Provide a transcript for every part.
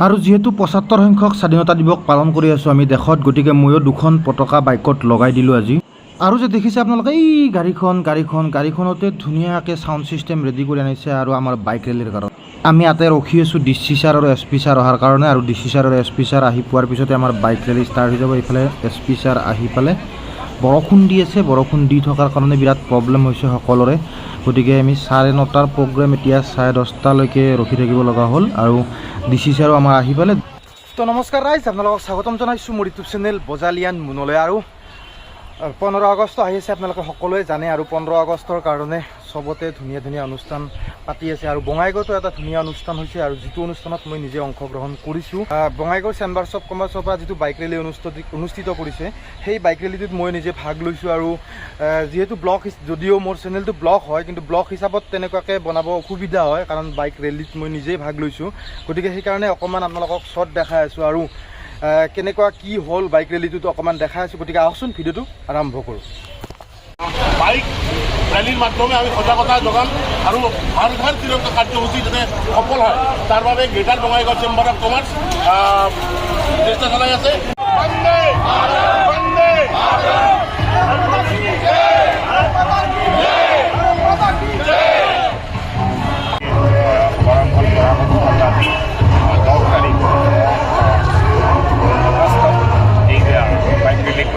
আৰু যেহেতু ৭৫ সংখ্যক স্বাধীনতা দিৱস পালন কৰি আছোঁ আমি দেশত, গতিকে ময়ো দুখন পতাকা বাইকত লগাই দিলোঁ আজি। আৰু যে দেখিছে আপোনালোকে এই গাড়ীখনতে ধুনীয়াকৈ চাউণ্ড ছিষ্টেম ৰেডি কৰি আনিছে আৰু আমাৰ বাইক ৰেলীৰ কাৰণে আমি ইয়াতে ৰখি আছোঁ DC ছাৰ আৰু SP ছাৰ অহাৰ কাৰণে। আৰু DC ছাৰ আৰু SP ছাৰ আহি পোৱাৰ পিছতে আমাৰ বাইক ৰেলী ষ্টাৰ্ট হৈ যাব। এইফালে SP ছাৰ আহি পালে বৰষুণ দি আছে, বৰষুণ দি থকাৰ কাৰণে বিৰাট প্ৰব্লেম হৈছে সকলোৰে। গতিকে আমি 9:30 প্ৰগ্ৰেম এতিয়া 10:30লৈকে ৰখি থাকিব লগা হ'ল আৰু DC ছাৰো আমাৰ আহি পালে। তো নমস্কাৰ ৰাইজ, আপোনালোকক স্বাগতম জনাইছোঁ মোৰ ইউটিউব চেনেল বজালিয়ান মুনলৈ। আৰু 15 আগষ্ট আহি আছে, আপোনালোকে সকলোৱে জানে। আৰু 15 আগষ্টৰ কাৰণে চবতে ধুনীয়া ধুনীয়া অনুষ্ঠান পাতি আছে। আৰু বঙাইগাঁৱতো এটা ধুনীয়া অনুষ্ঠান হৈছে, আৰু যিটো অনুষ্ঠানত মই নিজে অংশগ্ৰহণ কৰিছোঁ। বঙাইগাঁও চেম্বাৰ্ছ অফ কমাৰ্চৰ পৰা যিটো বাইক ৰেলী অনুষ্ঠিত কৰিছে, সেই বাইক ৰেলীটোত মই নিজে ভাগ লৈছোঁ। আৰু যিহেতু ব্লগ, যদিও মোৰ চেনেলটো ব্লগ হয়, কিন্তু ব্লগ হিচাপত তেনেকুৱাকৈ বনাব অসুবিধা হয়, কাৰণ বাইক ৰেলীত মই নিজেই ভাগ লৈছোঁ। গতিকে সেইকাৰণে অকণমান আপোনালোকক শ্বৰ্ট দেখাই আছোঁ আৰু কেনেকুৱা কি হ'ল বাইক ৰেলীটোতো অকণমান দেখাই আছোঁ। গতিকে আহকচোন ভিডিঅ'টো আৰম্ভ কৰোঁ। বাইক ৰেলীৰ মাধ্যমে আমি সজাগতা যোগাম আৰু হৰ ঘৰ তিৰংগা কাৰ্যসূচী যাতে সফল হয় তাৰ বাবে greater Bongaigaon chamber of commerce চেষ্টা চলাই আছে।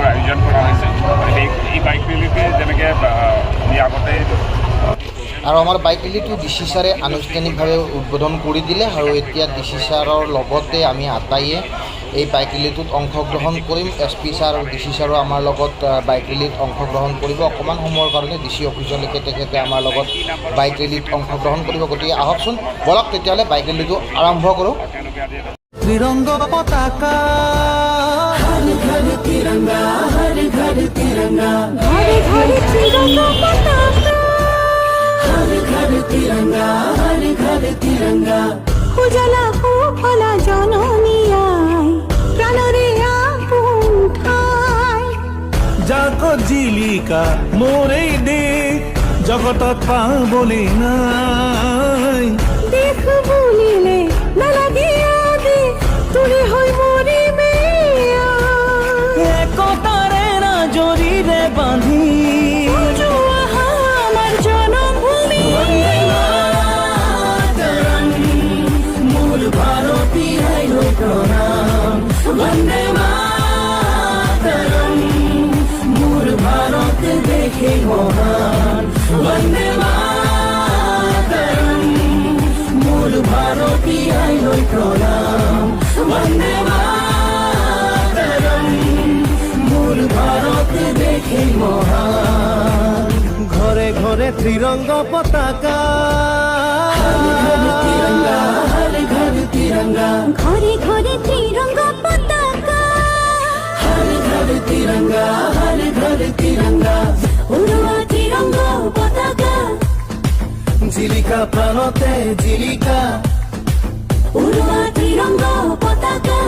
আয়োজন কৰা হৈছে। এই বাইক ৰেলীকে যেনেকৈ আমি আগতে আৰু আমাৰ বাইক ৰেলীটো DC ছাৰে আনুষ্ঠানিকভাৱে উদ্বোধন কৰি দিলে। আৰু এতিয়া DC ছাৰৰ লগতে আমি আটাইয়ে এই বাইক ৰেলীটোত অংশগ্ৰহণ কৰিম। SP ছাৰ আৰু DC ছাৰো আমাৰ লগত বাইক ৰেলীত অংশগ্ৰহণ কৰিব। অকণমান সময়ৰ কাৰণে DC অফিচলৈকে তেখেতে আমাৰ লগত বাইক ৰেলীত অংশগ্ৰহণ কৰিব। গতিকে আহকচোন, বলক তেতিয়াহ'লে বাইক ৰেলীটো আৰম্ভ কৰোঁ। ত্ৰিৰংগ পতাকা, হৰ ঘৰ তিৰংগা, হৰ ঘৰ তিৰংগা, হৰ ঘৰ তিৰংগা পতাকা, হর ঘর তিরঙ্গা, হর ঘর তিরঙ্গা, উজালা ফুফলা জননী আই, প্রাণরে আপন ঠাই, জাগো জিলিকা মোরেই দেশ, জগতত পাবলে নাই, দেখ বুলিলে নালাগে আদে, তুলি হৈ মৰিমে একতাৰে জৰিৰে বান্ধি, বন্দে মাতরম, মোর ভারত দেখে মহান, বন্দে মাতরম, মোর ভারতী আইলৈ প্রণাম, বন্দে মাতরম, মোর ভারত দেখে মহান। ঘরে ঘরে ত্রিরঙ্গ পতাকা, তিরঙ্গা, হর ঘর তিরঙ্গা, ঘরে ঘরে ত্রিরঙ্গ পতাকা, হর ঘর তিরঙ্গা, হর ঘর তিরঙ্গা, উড়োয়া ত্রিরঙ্গ পতাকা, জিলিকা প্রাণতে জিলিকা, উড়োয়া ত্রিরঙ্গ পতাকা,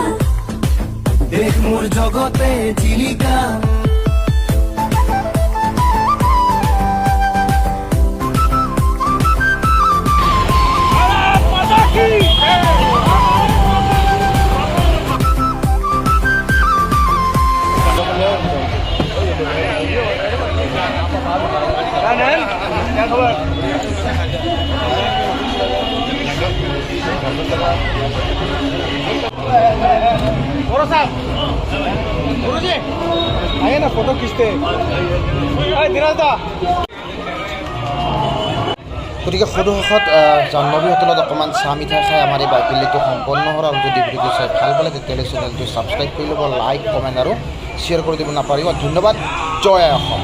দেখ মোর জগতে জিলিকা। फोटो खींचते গতিকে সদুশেষত জন্মদিনহঁতৰ অকণমান চাহ মিঠাই খাই আমাৰ এই বাইক ৰেলীটো সম্পন্ন হ'ল। আৰু যদি ভিডিঅ'টো চাই ভাল পালে তেতিয়াহ'লে চেনেলটো ছাবস্ক্ৰাইব কৰি ল'ব, লাইক কমেণ্ট আৰু শ্বেয়াৰ কৰি দিব নাপাহৰিব। ধন্যবাদ। জয় অসম।